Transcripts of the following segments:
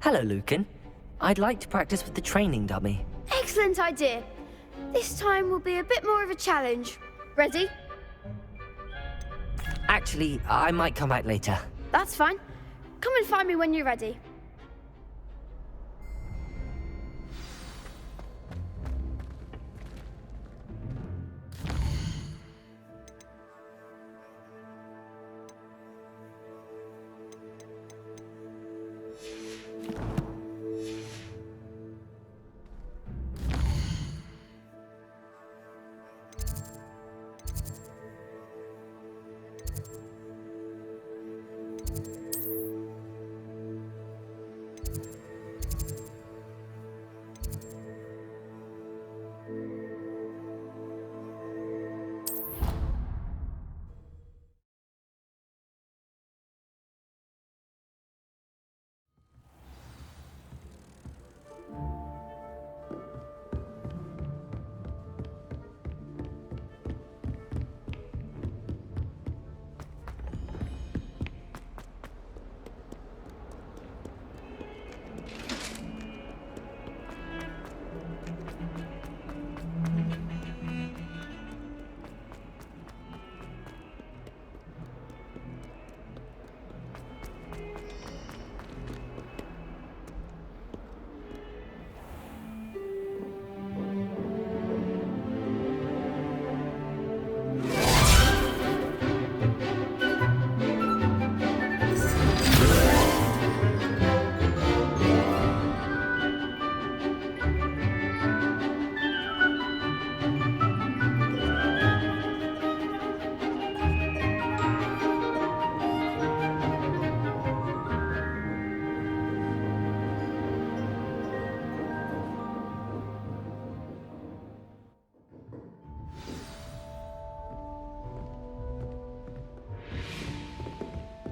Hello, Lucan. I'd like to practice with the training dummy. Excellent idea. This time will be a bit more of a challenge. Ready? Actually, I might come back later. That's fine. Come and find me when you're ready.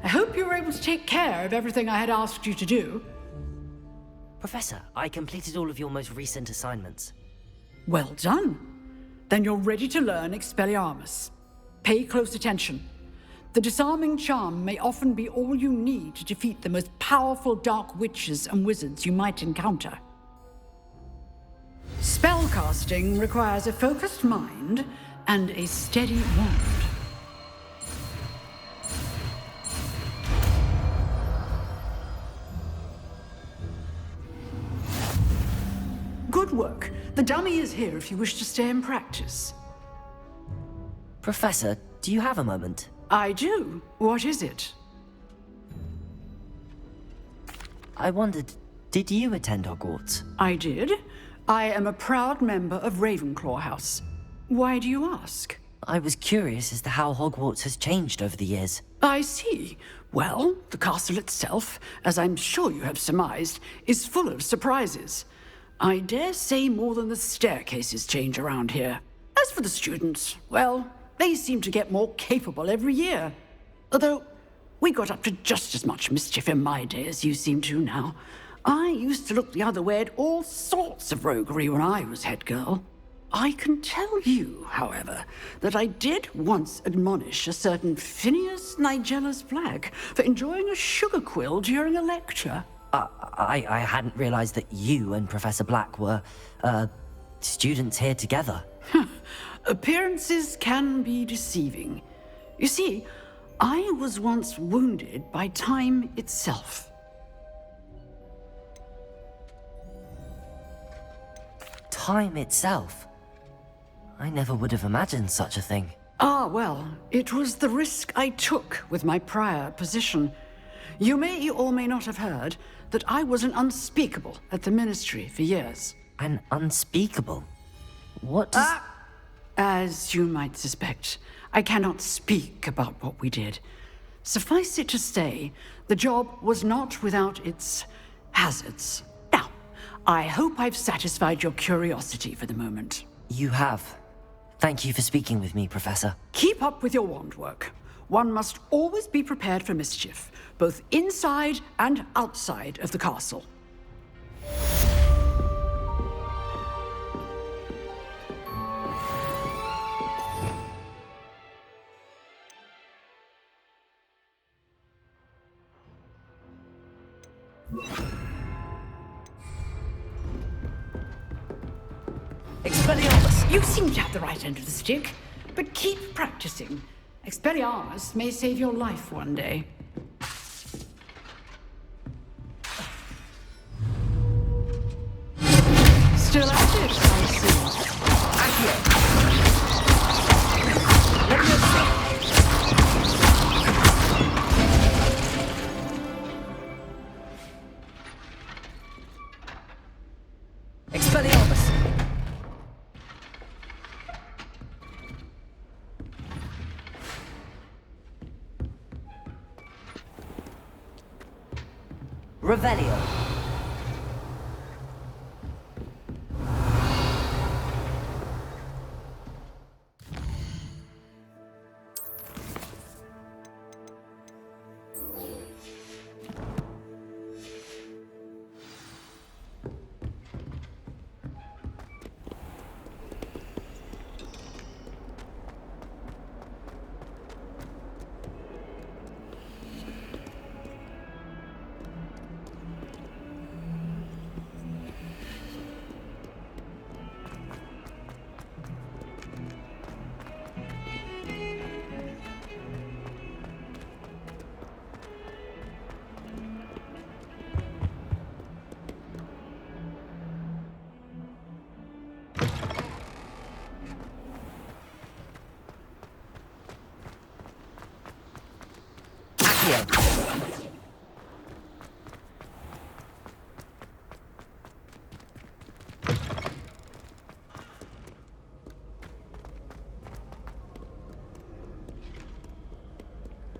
I hope you were able to take care of everything I had asked you to do. Professor, I completed all of your most recent assignments. Well done. Then you're ready to learn Expelliarmus. Pay close attention. The disarming charm may often be all you need to defeat the most powerful dark witches and wizards you might encounter. Spellcasting requires a focused mind and a steady wand. Good work. The dummy is here if you wish to stay and practice. Professor, do you have a moment? I do. What is it? I wondered, did you attend Hogwarts? I did. I am a proud member of Ravenclaw House. Why do you ask? I was curious as to how Hogwarts has changed over the years. I see. Well, the castle itself, as I'm sure you have surmised, is full of surprises. I dare say more than the staircases change around here. As for the students, well, they seem to get more capable every year. Although, we got up to just as much mischief in my day as you seem to now. I used to look the other way at all sorts of roguery when I was head girl. I can tell you, however, that I did once admonish a certain Phineas Nigellus Black for enjoying a sugar quill during a lecture. I hadn't realized that you and Professor Black were, students here together. Appearances can be deceiving. You see, I was once wounded by time itself. Time itself? I never would have imagined such a thing. Ah, well, it was the risk I took with my prior position. You may or may not have heard that I was an unspeakable at the Ministry for years. An unspeakable? What does... As you might suspect, I cannot speak about what we did. Suffice it to say, the job was not without its hazards. Now, I hope I've satisfied your curiosity for the moment. You have. Thank you for speaking with me, Professor. Keep up with your wand work. One must always be prepared for mischief, both inside and outside of the castle. Expelliarmus! You seem to have the right end of the stick, but keep practicing. Expelliarmus may save your life one day. Still at it, I see. Accio! Leviosa! Expelliarmus! Revelio!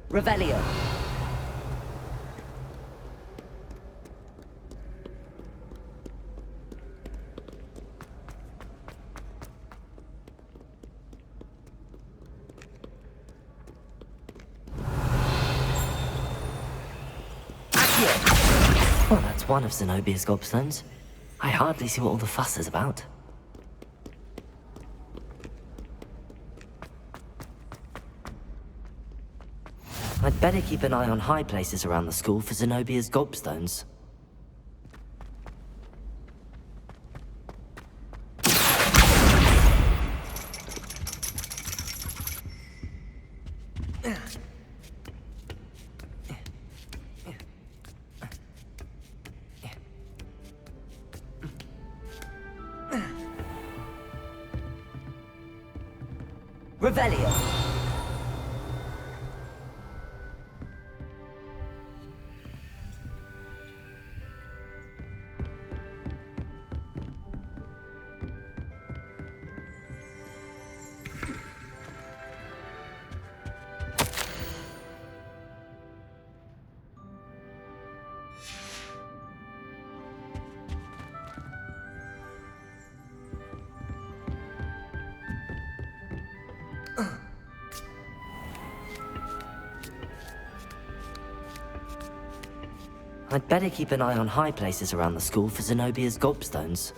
Revelio. Well, that's one of Zenobia's gobstones. I hardly see what all the fuss is about. I'd better keep an eye on high places around the school for Zenobia's gobstones. Revelio. I'd better keep an eye on high places around the school for Zenobia's gobstones.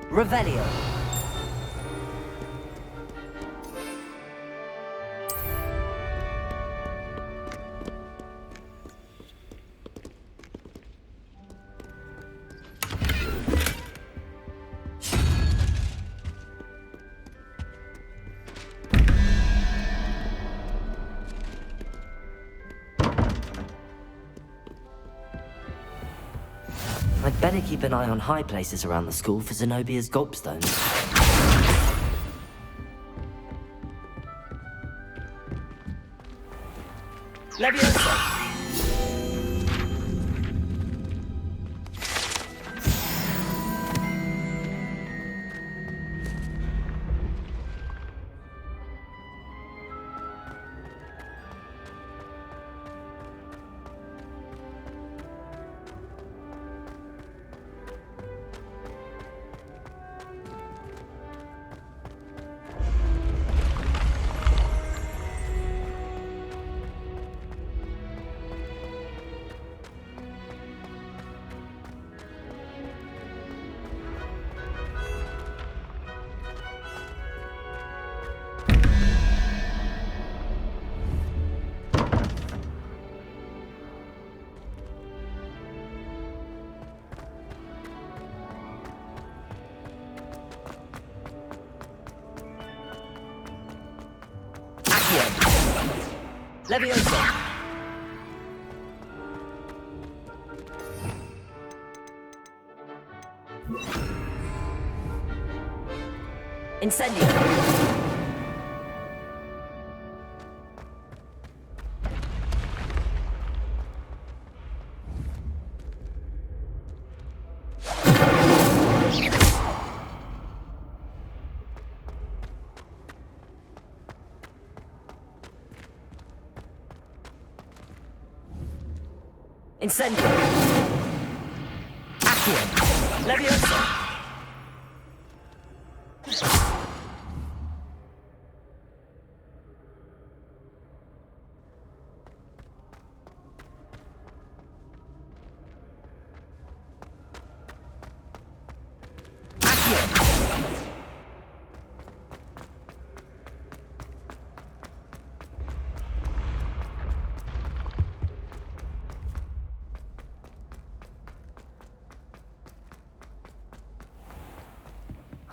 Revelio. I'd better keep an eye on high places around the school for Zenobia's gobstones. Leviosa! Leviosa! Incendio! Incendio! Accio! Leviosa!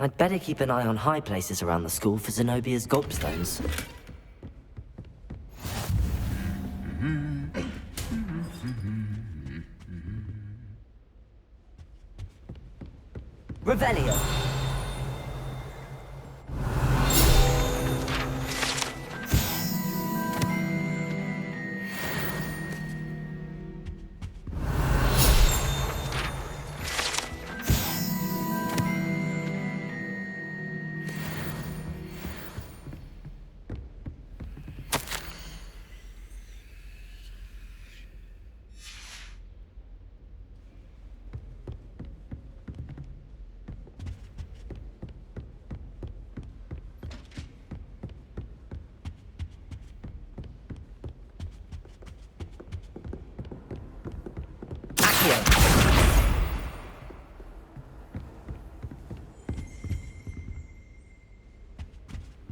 I'd better keep an eye on high places around the school for Zenobia's gobstones. Revelio!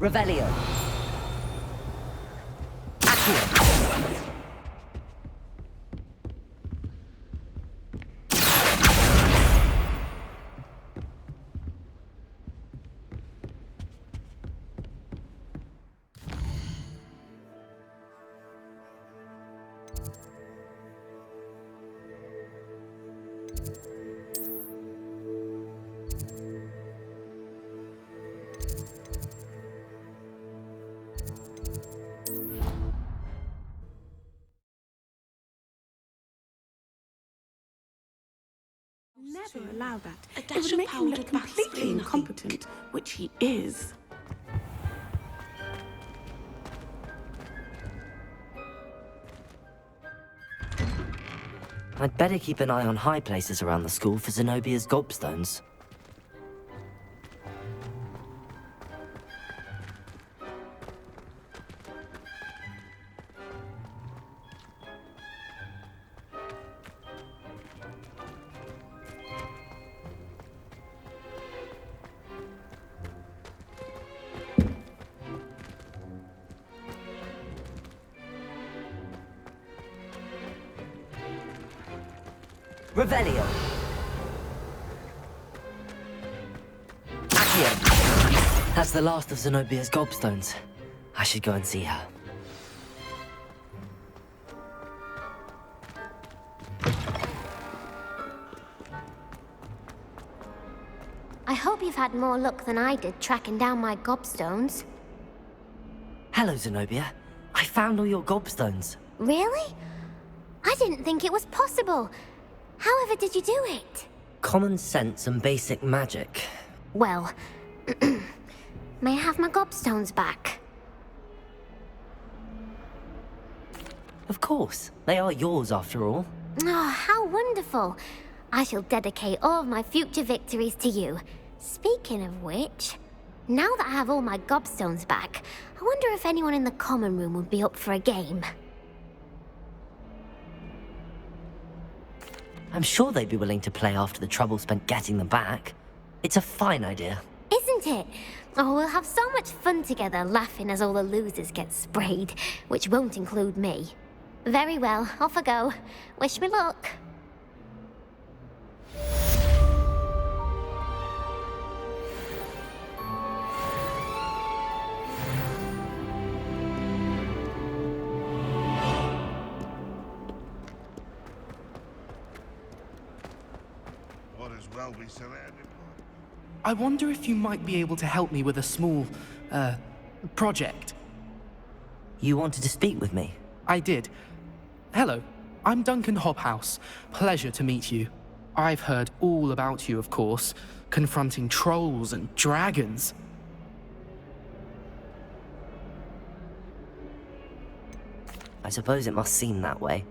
Revelio. Accio. Never allow that. It would make him look completely incompetent, which he is. I'd better keep an eye on high places around the school for Zenobia's gobstones. Revelio. Accio. That's the last of Zenobia's gobstones. I should go and see her. I hope you've had more luck than I did tracking down my gobstones. Hello, Zenobia. I found all your gobstones. Really? I didn't think it was possible. However did you do it? Common sense and basic magic. Well, may I have my gobstones back? Of course. They are yours, after all. Oh, how wonderful. I shall dedicate all of my future victories to you. Speaking of which, now that I have all my gobstones back, I wonder if anyone in the common room would be up for a game. I'm sure they'd be willing to play after the trouble spent getting them back. It's a fine idea. Isn't it? Oh, we'll have so much fun together, laughing as all the losers get sprayed, which won't include me. Very well, off I go. Wish me luck. I wonder if you might be able to help me with a small, project. You wanted to speak with me? I did. Hello, I'm Duncan Hobhouse. Pleasure to meet you. I've heard all about you, of course, confronting trolls and dragons. I suppose it must seem that way.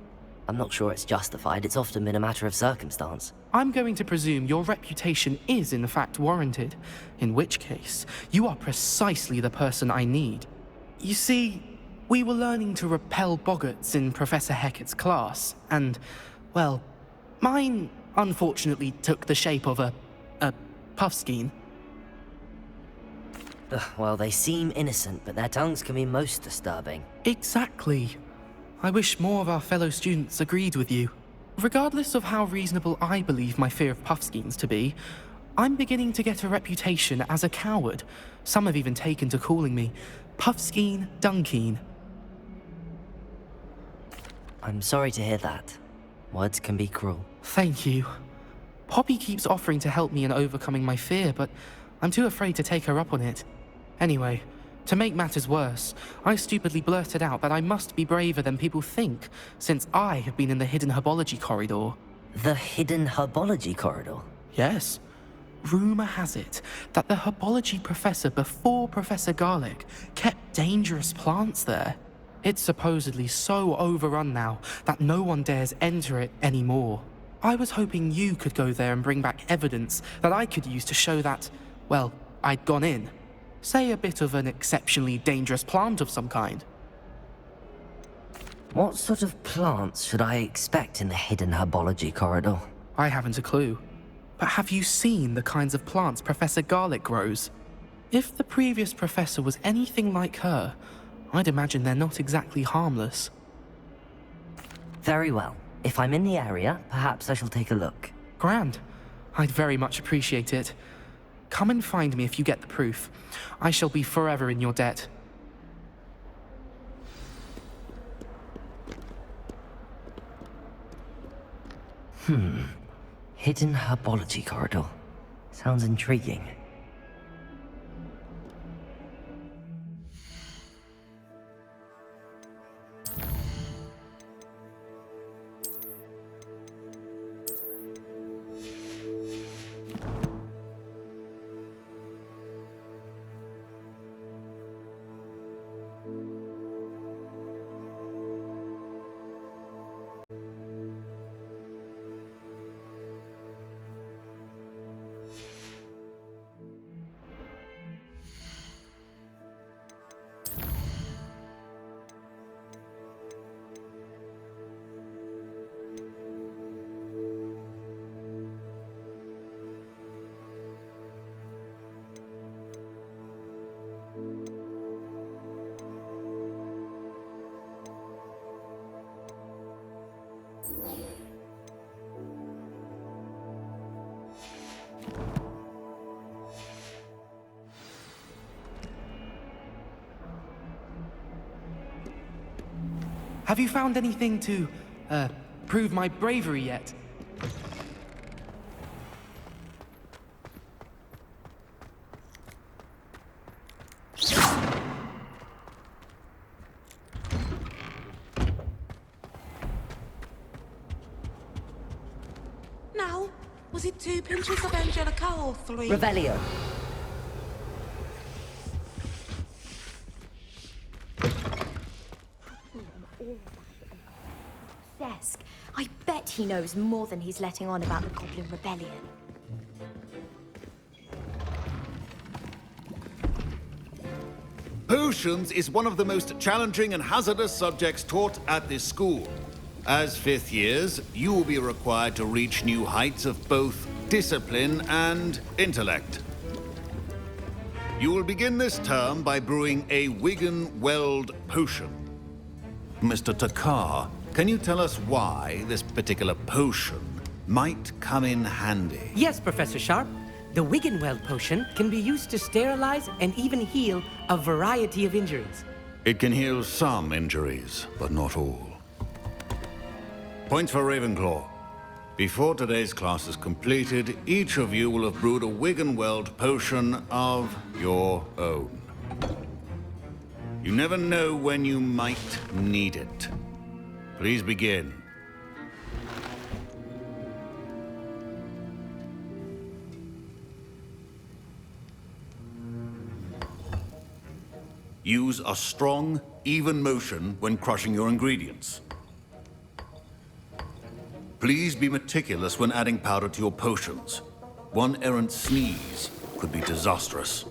I'm not sure it's justified. It's often been a matter of circumstance. I'm going to presume your reputation is in fact warranted, in which case, you are precisely the person I need. You see, we were learning to repel boggarts in Professor Hecat's class, and, well, mine unfortunately took the shape of a puffskein. Well, they seem innocent, but their tongues can be most disturbing. Exactly. I wish more of our fellow students agreed with you. Regardless of how reasonable I believe my fear of puffskeins to be, I'm beginning to get a reputation as a coward. Some have even taken to calling me Puffskeen Dunkeen. I'm sorry to hear that. Words can be cruel. Thank you. Poppy keeps offering to help me in overcoming my fear, but I'm too afraid to take her up on it. Anyway, to make matters worse, I stupidly blurted out that I must be braver than people think, since I have been in the hidden herbology corridor. The hidden herbology corridor? Yes. Rumor has it that the herbology professor before Professor Garlic kept dangerous plants there. It's supposedly so overrun now that no one dares enter it anymore. I was hoping you could go there and bring back evidence that I could use to show that, well, I'd gone in. Say a bit of an exceptionally dangerous plant of some kind. What sort of plants should I expect in the hidden herbology corridor? I haven't a clue. But have you seen the kinds of plants Professor Garlic grows? If the previous professor was anything like her, I'd imagine they're not exactly harmless. Very well. If I'm in the area, perhaps I shall take a look. Grand. I'd very much appreciate it. Come and find me if you get the proof. I shall be forever in your debt. Hidden herbology corridor. Sounds intriguing. Have you found anything to, prove my bravery yet? Now, was it 2 pinches of Angelica or 3? Revelio. Desk. I bet he knows more than he's letting on about the Goblin Rebellion. Potions is one of the most challenging and hazardous subjects taught at this school. As 5th years, you will be required to reach new heights of both discipline and intellect. You will begin this term by brewing a Wiggen-Weld potion. Mr. Takar, can you tell us why this particular potion might come in handy? Yes, Professor Sharp. The Wiggen-Weld potion can be used to sterilize and even heal a variety of injuries. It can heal some injuries, but not all. Points for Ravenclaw. Before today's class is completed, each of you will have brewed a Wiggenweld potion of your own. You never know when you might need it. Please begin. Use a strong, even motion when crushing your ingredients. Please be meticulous when adding powder to your potions. One errant sneeze could be disastrous.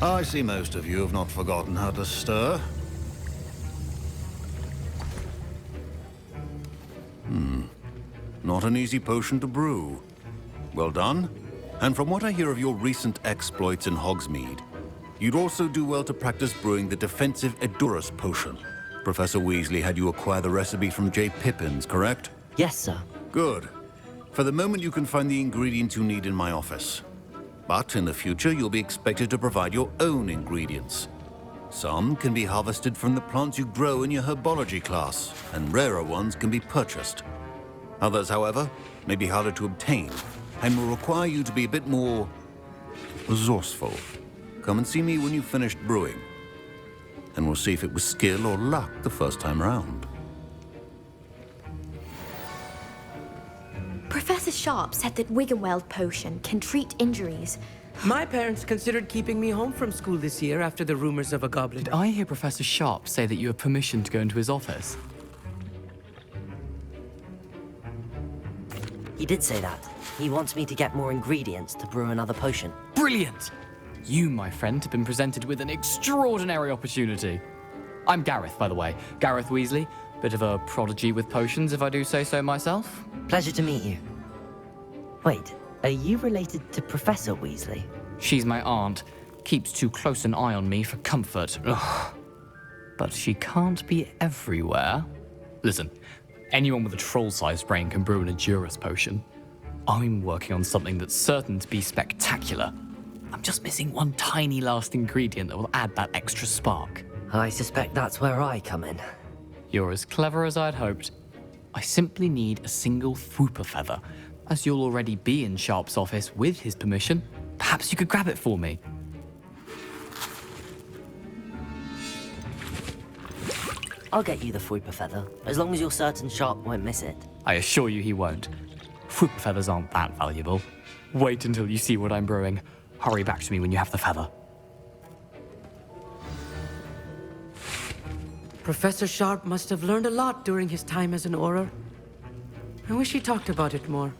I see most of you have not forgotten how to stir. Not an easy potion to brew. Well done. And from what I hear of your recent exploits in Hogsmeade, you'd also do well to practice brewing the defensive Edurus potion. Professor Weasley had you acquire the recipe from J. Pippins, correct? Yes, sir. Good. For the moment, you can find the ingredients you need in my office. But in the future, you'll be expected to provide your own ingredients. Some can be harvested from the plants you grow in your herbology class, and rarer ones can be purchased. Others, however, may be harder to obtain, and will require you to be a bit more resourceful. Come and see me when you've finished brewing, and we'll see if it was skill or luck the first time round. Professor Sharp said that Wiggenweld potion can treat injuries. My parents considered keeping me home from school this year after the rumors of a goblin. Did I hear Professor Sharp say that you have permission to go into his office? He did say that. He wants me to get more ingredients to brew another potion. Brilliant! You, my friend, have been presented with an extraordinary opportunity. I'm Gareth, by the way. Gareth Weasley. Bit of a prodigy with potions, if I do say so myself. Pleasure to meet you. Wait, are you related to Professor Weasley? She's my aunt. Keeps too close an eye on me for comfort. Ugh. But she can't be everywhere. Listen, anyone with a troll-sized brain can brew an Edurus potion. I'm working on something that's certain to be spectacular. I'm just missing one tiny last ingredient that will add that extra spark. I suspect that's where I come in. You're as clever as I'd hoped. I simply need a single Fwooper feather. As you'll already be in Sharp's office with his permission, perhaps you could grab it for me. I'll get you the Fwooper feather, as long as you're certain Sharp won't miss it. I assure you he won't. Fwooper feathers aren't that valuable. Wait until you see what I'm brewing. Hurry back to me when you have the feather. Professor Sharp must have learned a lot during his time as an Auror. I wish he talked about it more.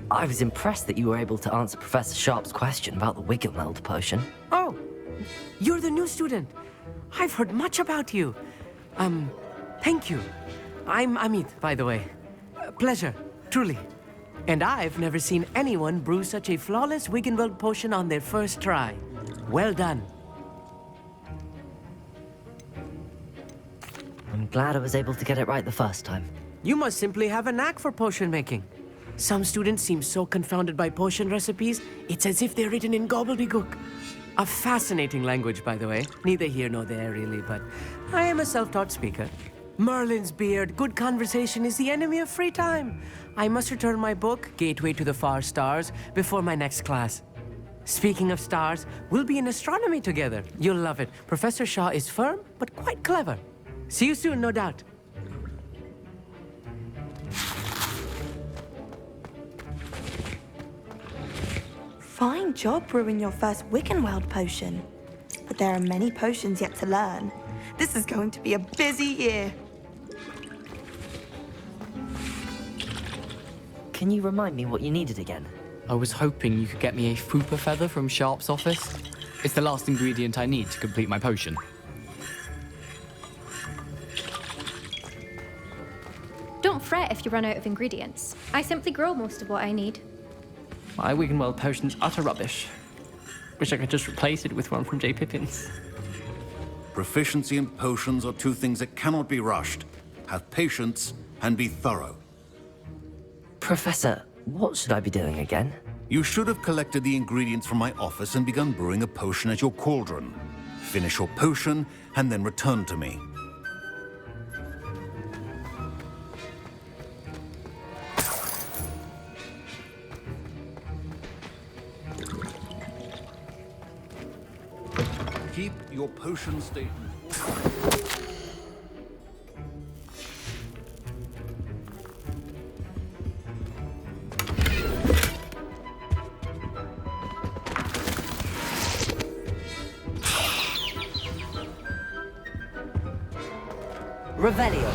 I was impressed that you were able to answer Professor Sharp's question about the Wiggenweld potion. Oh, you're the new student. I've heard much about you. Thank you. I'm Amit, by the way. Pleasure, truly. And I've never seen anyone brew such a flawless Wiggenweld potion on their first try. Well done. I'm glad I was able to get it right the first time. You must simply have a knack for potion making. Some students seem so confounded by potion recipes, it's as if they're written in gobbledygook. A fascinating language, by the way. Neither here nor there, really, but I am a self-taught speaker. Merlin's beard, good conversation is the enemy of free time. I must return my book, Gateway to the Far Stars, before my next class. Speaking of stars, we'll be in astronomy together. You'll love it. Professor Shaw is firm, but quite clever. See you soon, no doubt. Fine job brewing your first Wiggenweld potion. But there are many potions yet to learn. This is going to be a busy year. Can you remind me what you needed again? I was hoping you could get me a Fwooper feather from Sharp's office. It's the last ingredient I need to complete my potion. Don't fret if you run out of ingredients. I simply grow most of what I need. My Wiggenweld potion's utter rubbish. Wish I could just replace it with one from J. Pippin's. Proficiency and potions are two things that cannot be rushed. Have patience and be thorough. Professor, what should I be doing again? You should have collected the ingredients from my office and begun brewing a potion at your cauldron. Finish your potion and then return to me. Keep your potion statement. Revelio.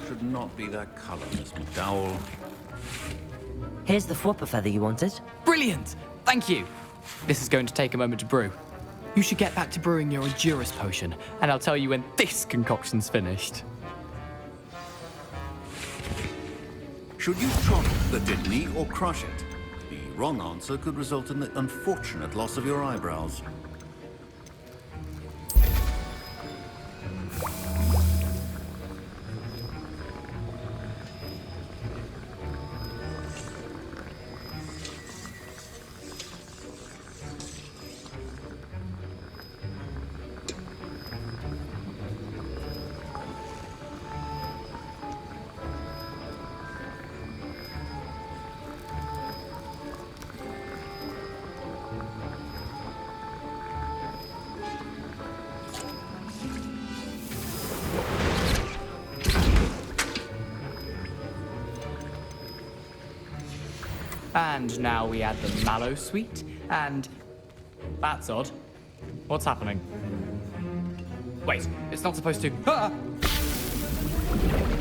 Should not be that color, Miss McDowell. Here's the flopper feather you wanted. Brilliant! Thank you! This is going to take a moment to brew. You should get back to brewing your Endurus potion, and I'll tell you when this concoction's finished. Should you chop the Dittany or crush it? The wrong answer could result in the unfortunate loss of your eyebrows. And now we add the mallow sweet, and... That's odd. What's happening? Wait, it's not supposed to... Ah!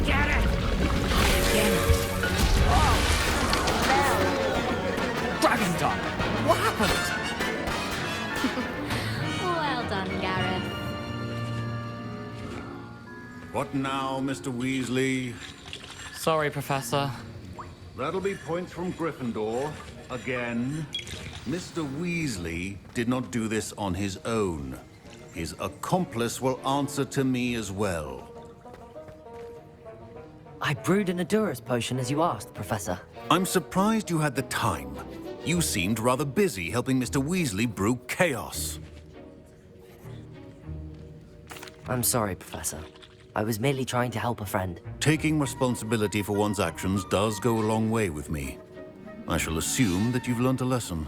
Get it! Oh! Dragon time! What happened? Well done, Gareth. What now, Mr. Weasley? Sorry, Professor. That'll be points from Gryffindor. Again. Mr. Weasley did not do this on his own. His accomplice will answer to me as well. I brewed an Endurus potion as you asked, Professor. I'm surprised you had the time. You seemed rather busy helping Mr. Weasley brew chaos. I'm sorry, Professor. I was merely trying to help a friend. Taking responsibility for one's actions does go a long way with me. I shall assume that you've learnt a lesson.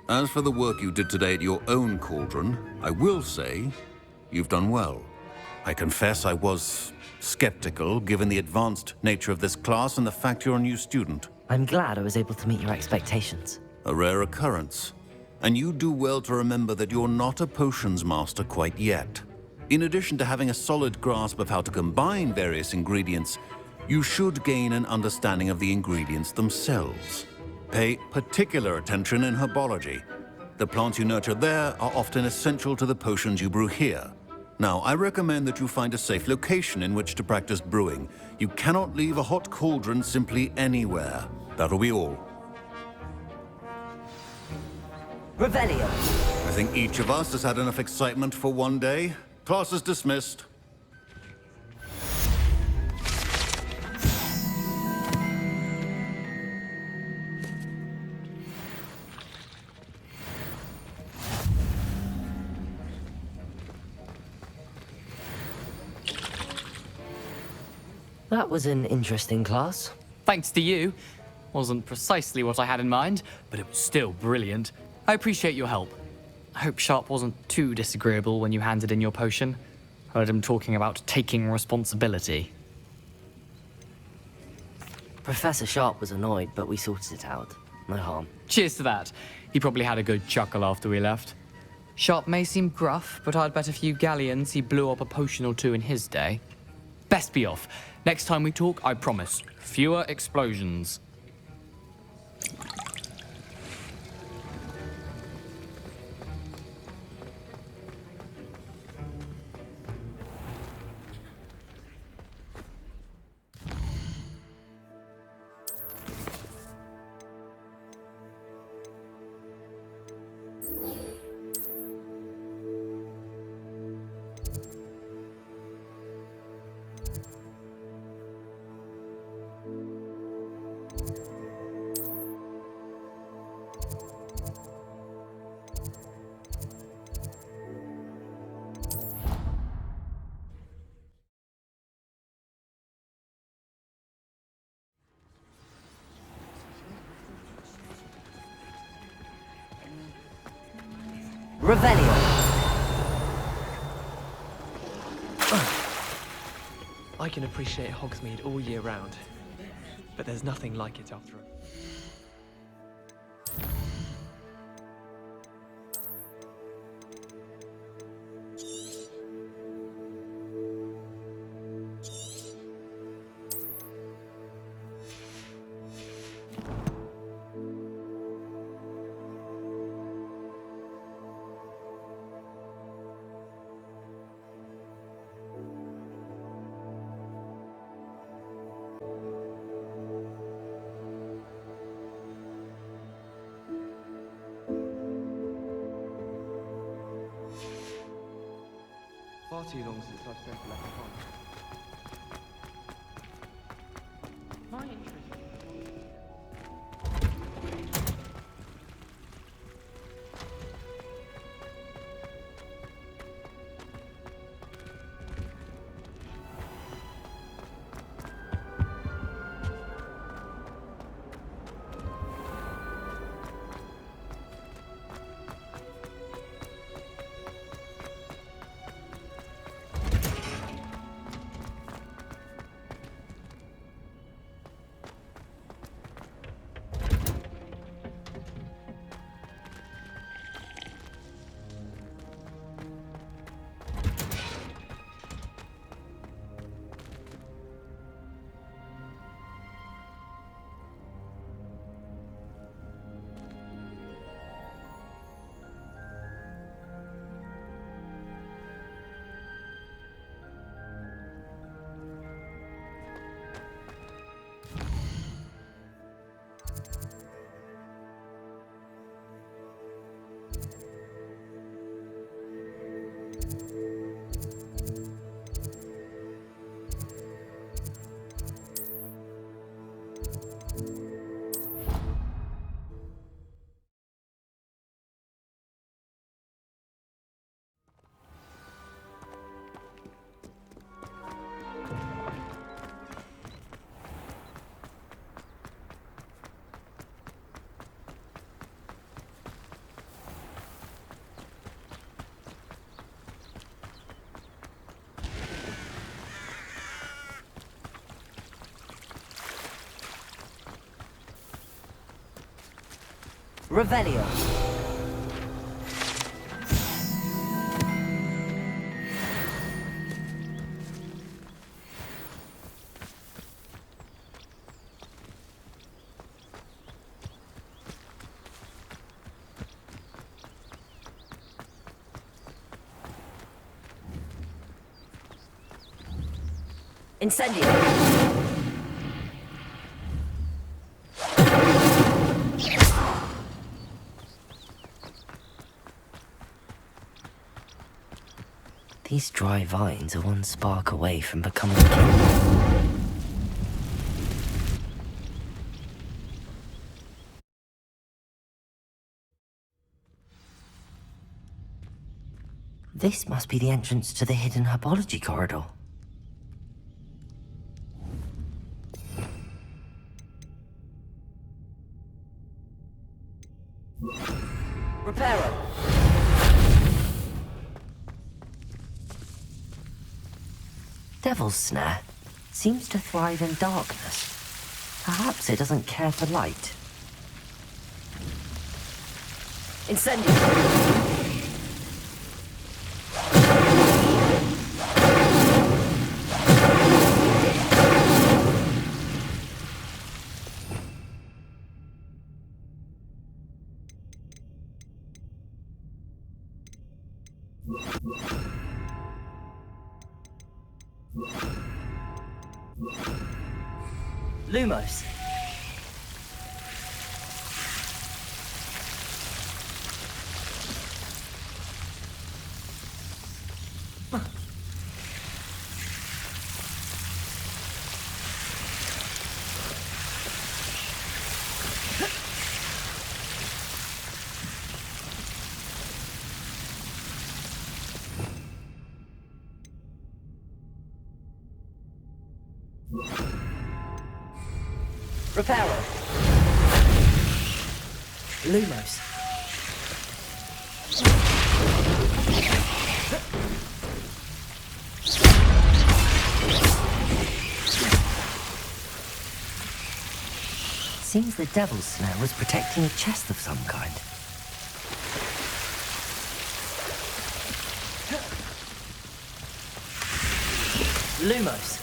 As for the work you did today at your own cauldron, I will say you've done well. I confess I was skeptical, given the advanced nature of this class and the fact you're a new student. I'm glad I was able to meet your expectations. A rare occurrence. And you do well to remember that you're not a potions master quite yet. In addition to having a solid grasp of how to combine various ingredients, you should gain an understanding of the ingredients themselves. Pay particular attention in herbology. The plants you nurture there are often essential to the potions you brew here. Now, I recommend that you find a safe location in which to practice brewing. You cannot leave a hot cauldron simply anywhere. That'll be all. Revelio. I think each of us has had enough excitement for one day. Class is dismissed. That was an interesting class. Thanks to you. Wasn't precisely what I had in mind, but it was still brilliant. I appreciate your help. I hope Sharp wasn't too disagreeable when you handed in your potion. Heard him talking about taking responsibility. Professor Sharp was annoyed, but we sorted it out. No harm. Cheers to that. He probably had a good chuckle after we left. Sharp may seem gruff, but I'd bet a few galleons he blew up a potion or two in his day. Best be off. Next time we talk, I promise, fewer explosions. Revelio. I can appreciate Hogsmeade all year round, but there's nothing like it after all. Far too long since I've spent left behind. My interest. Revelio. Incendio. These dry vines are one spark away from becoming king. This must be the entrance to the hidden herbology corridor. Reparo. Devil's Snare seems to thrive in darkness. Perhaps it doesn't care for light. Incendio. Lumos. Reparo. Lumos. seems the devil's snare was protecting a chest of some kind. Lumos.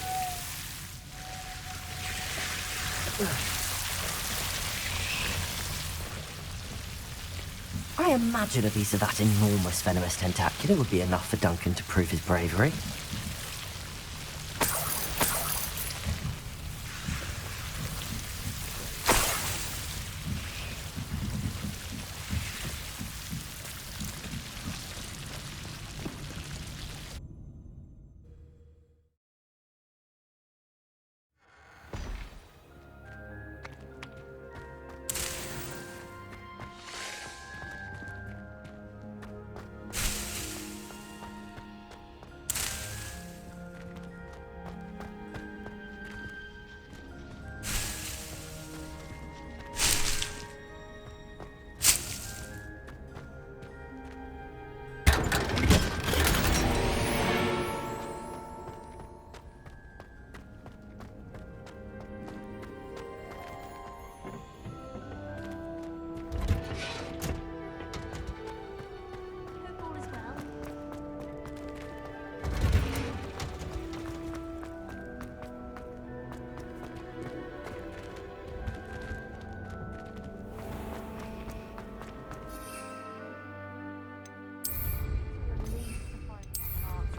I imagine a piece of that enormous venomous tentacula would be enough for Duncan to prove his bravery.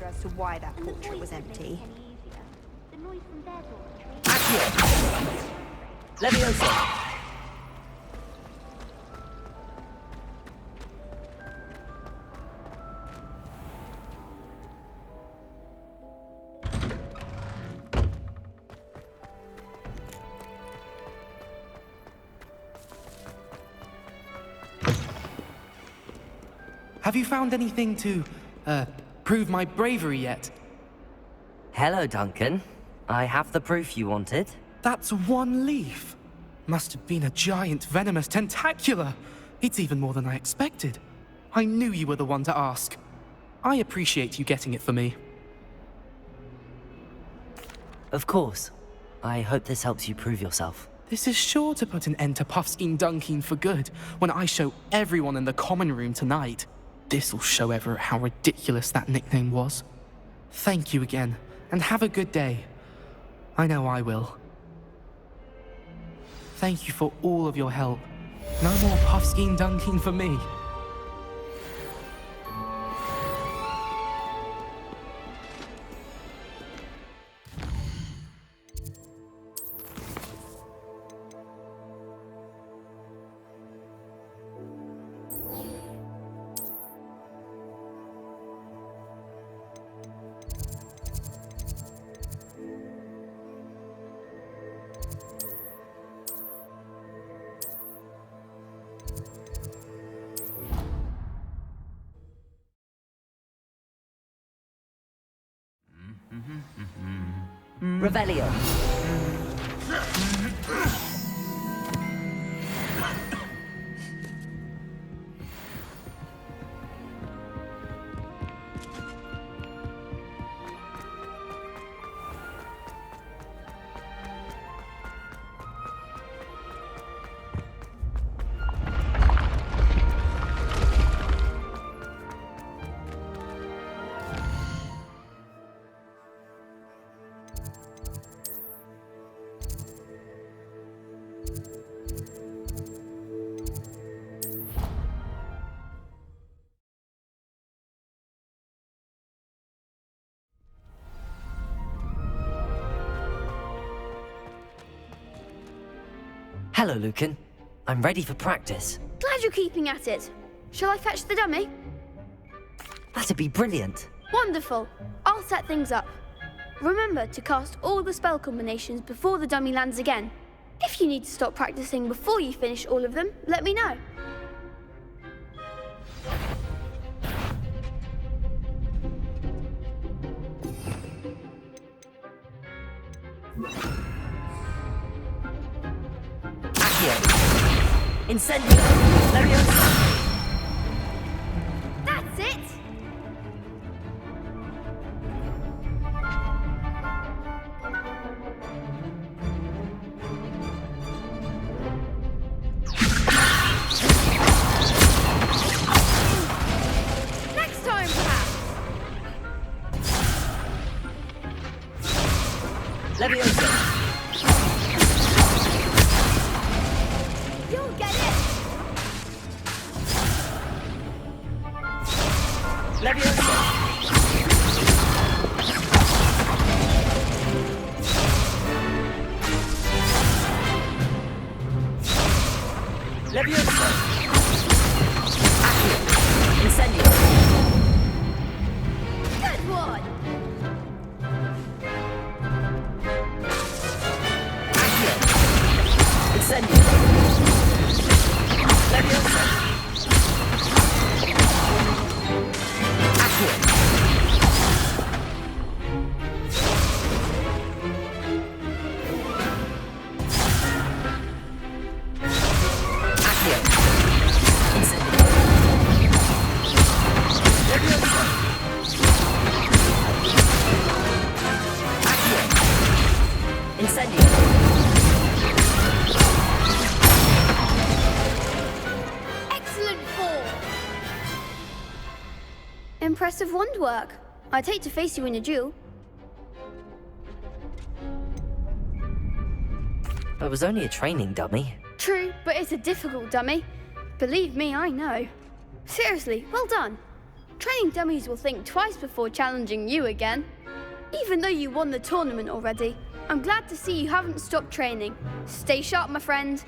As to why that portrait was empty. Leviosa! Have you found anything to, prove my bravery yet? Hello, Duncan. I have the proof you wanted. That's one leaf. Must have been a giant venomous tentacula. It's even more than I expected. I knew you were the one to ask. I appreciate you getting it for me. Of course. I hope this helps you prove yourself. This is sure to put an end to Puffskein Dunkeen for good when I show everyone in the common room tonight. This'll show Everett how ridiculous that nickname was. Thank you again, and have a good day. I know I will. Thank you for all of your help. No more Puffskein Dunkeen for me. Revelio. Hello, Lucan. I'm ready for practice. Glad you're keeping at it. Shall I fetch the dummy? That'd be brilliant. Wonderful. I'll set things up. Remember to cast all the spell combinations before the dummy lands again. If you need to stop practicing before you finish all of them, let me know. Incendio! Leviosa! That's it! Leviosa! You'll get it! Leviosa! Leviosa! Accio! Incendio! Good one! Accio! Incendio! Leviosa! Accio! Excellent form! Impressive wand work. I'd hate to face you in a duel. It was only a training dummy. True, but it's a difficult dummy. Believe me, I know. Seriously, well done. Training dummies will think twice before challenging you again. Even though you won the tournament already, I'm glad to see you haven't stopped training. Stay sharp, my friend.